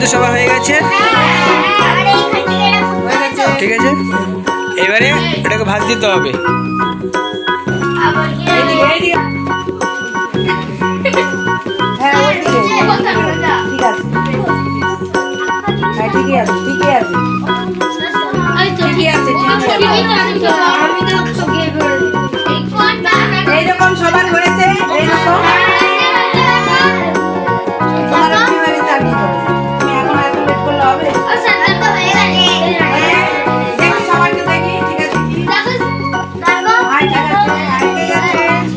তো সবার হয়ে গেছে, ঠিক আছে। এবারে এটাকে ভাজ দিতে হবে। এইরকম সবার হয়েছে, এইরকম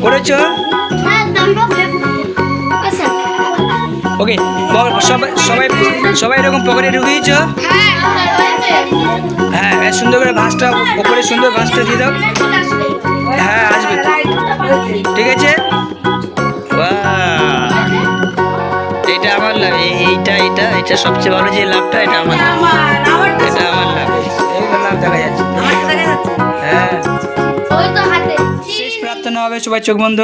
করেছো? ওকে, সবাই সবাই সবাই এরকম পকেটে ঢুকিয়েছো? হ্যাঁ, সুন্দর করে ভাঁজটা ওপরে সুন্দর ভাঁজটা দিয়ে দাও। হ্যাঁ, আসবে, ঠিক আছে। এটা আমার লাভ, এইটা এটা এটা সবচেয়ে ভালো যে লাভটা, এটা আমার লাভ, এটা আমার লাভ, এইগুলো লাভ দেখা যাচ্ছে। হ্যাঁ, শেষ প্রার্থনা হবে, সবাই চোখ বন্ধ।